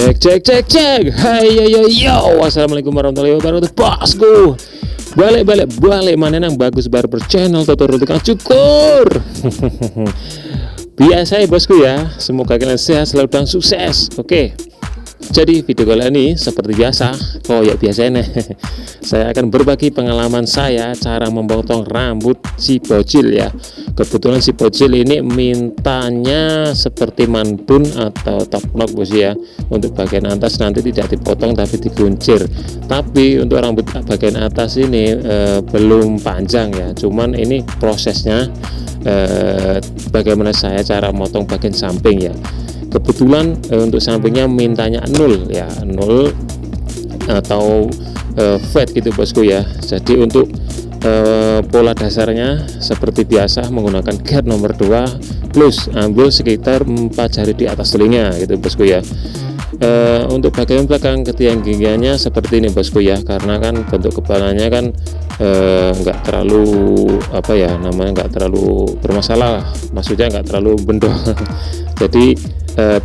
Cek cek cek cek. Hai yo yo yo. Wassalamualaikum warahmatullahi wabarakatuh. Bosku. Balik mana yang bagus barber channel tutur tukang cukur. Biasa ya bosku ya. Semoga kalian sehat selalu dan sukses. Oke. Jadi video kali ini seperti biasa, biasanya saya akan berbagi pengalaman saya cara memotong rambut si bocil ya. Kebetulan si bocil ini mintanya seperti manbun atau top knot bos ya. Untuk bagian atas nanti tidak dipotong tapi diguncir. Tapi untuk rambut bagian atas ini belum panjang ya. Cuman ini prosesnya bagaimana saya cara motong bagian samping ya. Kebetulan untuk sampingnya mintanya 0 ya, 0 atau flat gitu bosku ya. Jadi untuk pola dasarnya seperti biasa menggunakan guard nomor 2 plus ambil sekitar 4 jari di atas telinga gitu bosku ya. Untuk bagian belakang ketiak giginya seperti ini bosku ya, karena kan bentuk kepalanya kan enggak terlalu enggak terlalu bermasalah, maksudnya enggak terlalu bendol. Jadi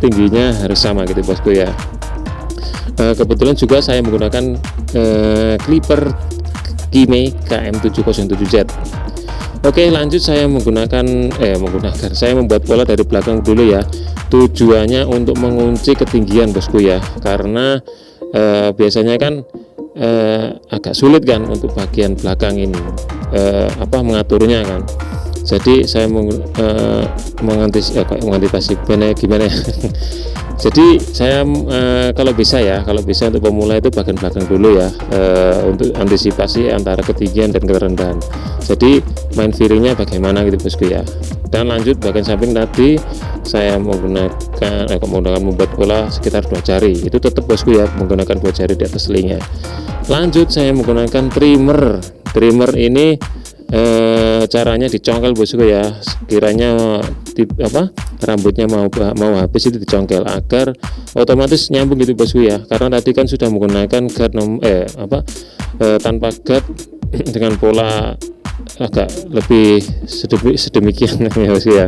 tingginya harus sama gitu bosku ya. Kebetulan juga saya menggunakan clipper Kime KM707Z. Oke, lanjut saya saya membuat pola dari belakang dulu ya. Tujuannya untuk mengunci ketinggian bosku ya, karena biasanya kan agak sulit kan untuk bagian belakang ini mengaturnya kan. Jadi saya mengantisipasi gimana ya. Jadi saya kalau bisa untuk pemula itu bagian belakang dulu ya, untuk antisipasi antara ketinggian dan kerendahan. Jadi main feelingnya bagaimana gitu bosku ya. Dan lanjut bagian samping tadi saya menggunakan membuat pola sekitar 2 jari. Itu tetap bosku ya, menggunakan 2 jari di atas telinga. Lanjut saya menggunakan trimmer ini caranya dicongkel bosku ya. Sekiranya rambutnya mau habis itu dicongkel agar otomatis nyambung gitu bosku ya. Karena tadi kan sudah menggunakan guard tanpa guard dengan pola agak lebih sedemikian ya bosku ya.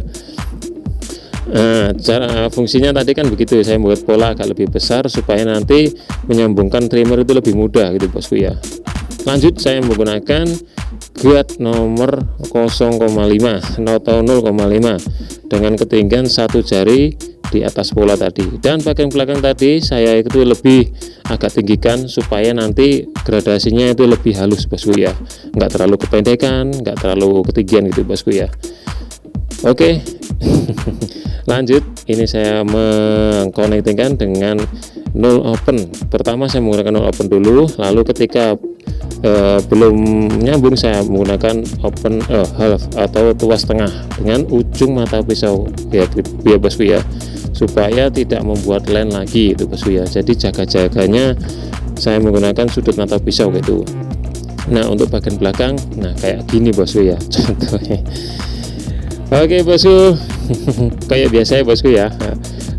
Cara fungsinya tadi kan begitu, saya membuat pola agak lebih besar supaya nanti menyambungkan trimmer itu lebih mudah gitu bosku ya. Lanjut saya menggunakan guard nomor 0,5 atau 0,5 dengan ketinggian 1 jari di atas pola tadi. Dan bagian belakang tadi saya itu lebih agak tinggikan supaya nanti gradasinya itu lebih halus bosku ya, nggak terlalu kependekan, nggak terlalu ketinggian gitu bosku ya. Oke. Lanjut, ini saya mengkonektikan dengan null open. Pertama saya menggunakan null open dulu, lalu ketika belum nyambung saya menggunakan open half atau tuas tengah dengan ujung mata pisau ya bosku ya, supaya tidak membuat line lagi itu bosku ya. Jadi jaga-jaganya saya menggunakan sudut mata pisau gitu. Nah untuk bagian belakang kayak gini bosku ya contohnya. Oke bosku, kayak biasa ya bosku ya,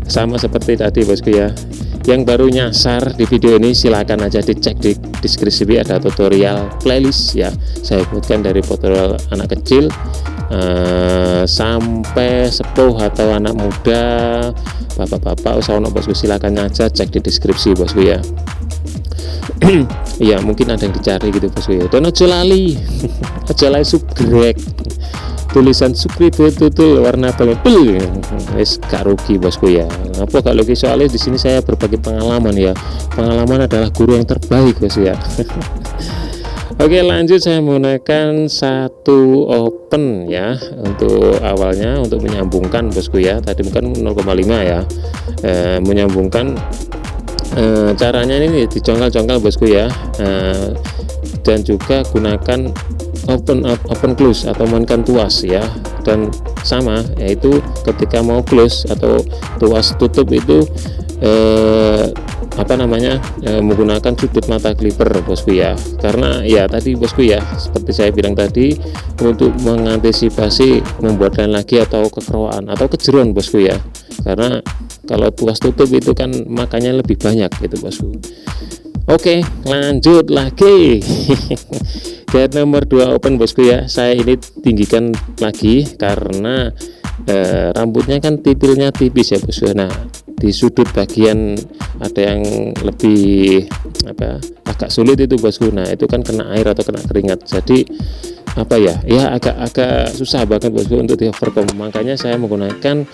sama seperti tadi bosku ya. Yang baru nyasar di video ini silakan aja dicek di deskripsi, ada tutorial playlist ya. Saya buatkan dari tutorial anak kecil sampai sepuh atau anak muda, bapak-bapak usaha bosku, silakan aja cek di deskripsi bosku ya. Ya mungkin ada yang dicari gitu bosku ya. Dan aja lali subscribe, tulisan subscribe itu warna pengepul wis gak rugi bosku ya. Apa gak rugi, soalnya di sini saya berbagi pengalaman ya. Pengalaman adalah guru yang terbaik bosku ya. Oke, lanjut saya menggunakan 1 open ya untuk awalnya, untuk menyambungkan bosku ya. Tadi bukan 0,5 ya, menyambungkan. Caranya ini dicongkel-congkel bosku ya, dan juga gunakan open close atau mainkan tuas ya. Dan sama yaitu ketika mau close atau tuas tutup itu menggunakan sudut mata clipper bosku ya. Karena ya tadi bosku ya, seperti saya bilang tadi, untuk mengantisipasi membuat line lagi atau kekeroan atau kejeruan bosku ya. Karena kalau tuas tutup itu kan makanya lebih banyak gitu bosku. Oke, lanjut lagi. Guard nomor 2 open bosku ya. Saya ini tinggikan lagi karena rambutnya kan tipilnya tipis ya bosku. Nah di sudut bagian ada yang lebih agak sulit itu bosku. Nah itu kan kena air atau kena keringat, jadi agak susah banget bosku untuk di overcome. Makanya saya menggunakan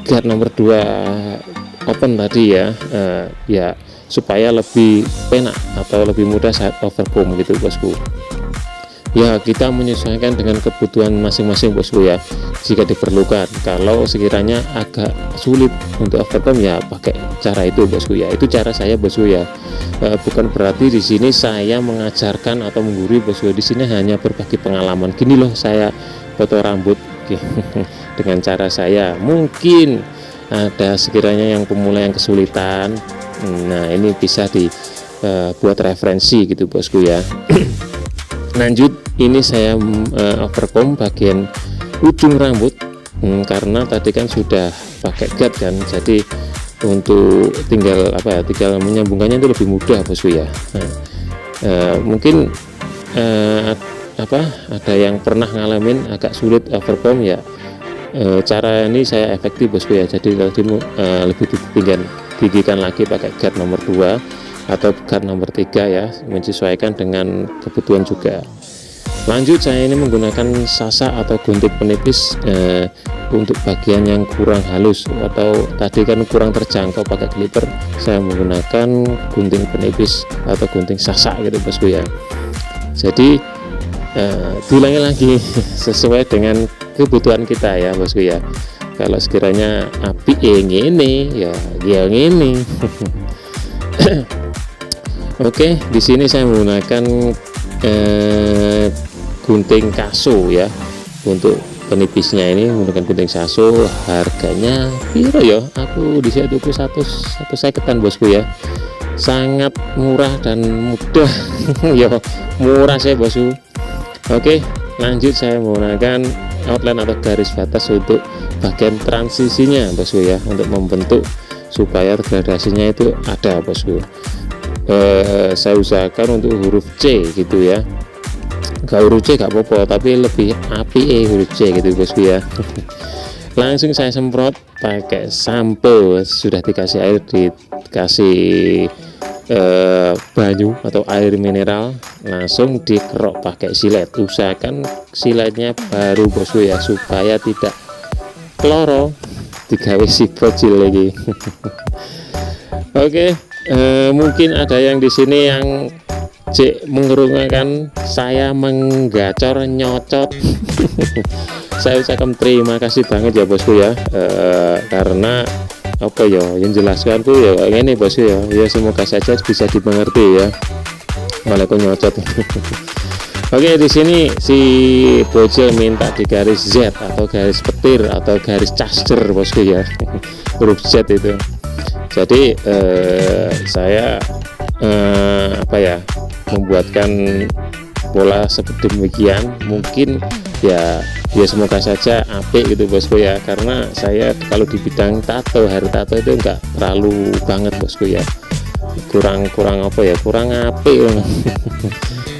guard nomor 2 open tadi ya, supaya lebih penak atau lebih mudah saat overcome gitu bosku. Ya, kita menyesuaikan dengan kebutuhan masing-masing bosku ya, jika diperlukan. Kalau sekiranya agak sulit untuk overcome ya pakai cara itu bosku ya. Itu cara saya bosku ya. Bukan berarti di sini saya mengajarkan atau menggurui bosku. Di sini hanya berbagi pengalaman. Gini loh saya foto rambut dengan cara saya. Mungkin ada sekiranya yang pemula yang kesulitan. Nah, ini bisa dibuat referensi gitu bosku ya. Lanjut, ini saya overcome bagian ujung rambut karena tadi kan sudah pakai guard kan, jadi untuk tinggal menyambungkannya itu lebih mudah bosku ya. Mungkin ada yang pernah ngalamin agak sulit overcome ya, cara ini saya efektif bosku ya. Jadi tadi lebih ditinggikan lagi pakai guard nomor 2 atau guard nomor 3 ya, menyesuaikan dengan kebutuhan juga. Lanjut, saya ini menggunakan sasa atau gunting penipis untuk bagian yang kurang halus atau tadi kan kurang terjangkau pakai clipper, saya menggunakan gunting penipis atau gunting sasa gitu bosku ya. Jadi diulangi lagi sesuai dengan kebutuhan kita ya bosku ya. Kalau sekiranya api ini ya ini Oke, di sini saya menggunakan gunting kaso ya untuk penipisnya. Ini menggunakan gunting kaso, harganya piro ya? Aku di sini tuku 1 seketan bosku ya. Sangat murah dan mudah. Ya, murah saya bosku. Oke, lanjut saya menggunakan outline atau garis batas untuk bagian transisinya bosku ya, untuk membentuk supaya gradasinya itu ada bosku. Saya usahakan untuk huruf C gitu ya. Kalau huruf C gak apa-apa, tapi lebih api huruf C gitu bosku ya. Langsung saya semprot pakai sampo, sudah dikasih air, dikasih banyu atau air mineral, langsung dikerok pakai silet. Usahakan siletnya baru bosku ya, supaya tidak kloro digawe si bocil lagi. Oke. Mungkin ada yang di sini yang mengerungakan saya menggacor nyocot. Saya ucapkan terima kasih banget ya bosku ya, karena yang jelaskan tuh ya ini bosku ya. Ya semoga saja bisa dimengerti ya, walaupun nyocot. Oke, di sini si bocil minta di garis Z atau garis petir atau garis caster bosku ya, huruf Z itu. Jadi saya membuatkan pola seperti demikian. Mungkin ya semoga saja apik gitu bosku ya, karena saya kalau di bidang tato, hair tato itu enggak terlalu banget bosku ya, kurang apik.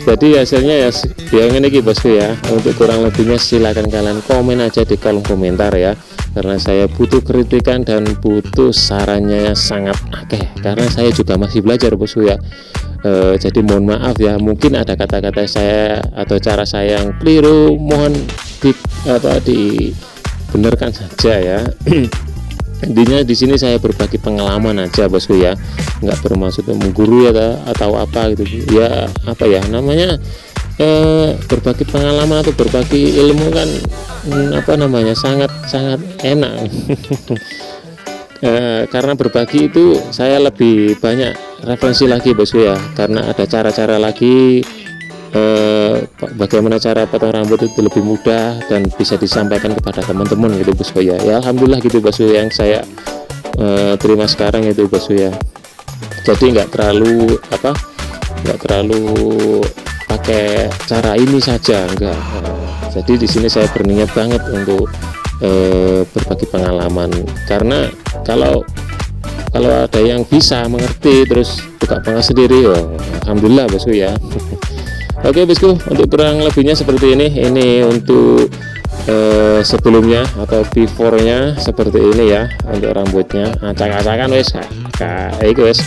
Jadi hasilnya ya ini bosku ya. Untuk kurang lebihnya silakan kalian komen aja di kolom komentar ya, karena saya butuh kritikan dan butuh sarannya sangat akeh, karena saya juga masih belajar bosku ya. Jadi mohon maaf ya, mungkin ada kata-kata saya atau cara saya yang keliru, mohon dibenarkan saja ya. Intinya di sini saya berbagi pengalaman aja bosku ya, nggak bermaksud menggurui atau apa gitu ya. Namanya berbagi pengalaman atau berbagi ilmu kan sangat enak. Karena berbagi itu saya lebih banyak referensi lagi bosku ya, karena ada cara-cara lagi bagaimana cara potong rambut itu lebih mudah dan bisa disampaikan kepada teman-teman gitu bosku ya. Ya alhamdulillah gitu bosku yang saya terima sekarang itu bosku ya. Jadi nggak terlalu pakai cara ini saja, enggak. Jadi di sini saya berniat banget untuk berbagi pengalaman, karena kalau ada yang bisa mengerti terus buka pangkas sendiri, alhamdulillah bosku ya. Oke bosku, untuk kurang lebihnya seperti ini untuk sebelumnya atau before-nya seperti ini ya untuk rambutnya. Acak-acakan wes kayak itu wes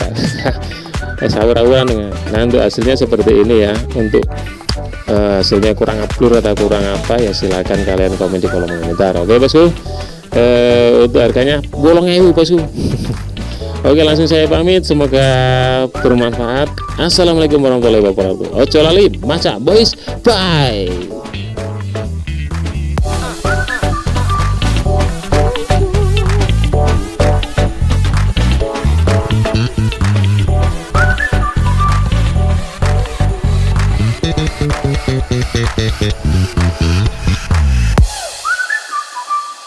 sawur-awuran. Nah untuk hasilnya seperti ini ya. Untuk hasilnya kurang blur atau kurang apa ya, silakan kalian komen di kolom komentar. Oke bosku, untuk harganya bolong ewu bosku. Oke, langsung saya pamit, semoga bermanfaat. Assalamualaikum warahmatullahi wabarakatuh. Ojo lali maca boys, bye.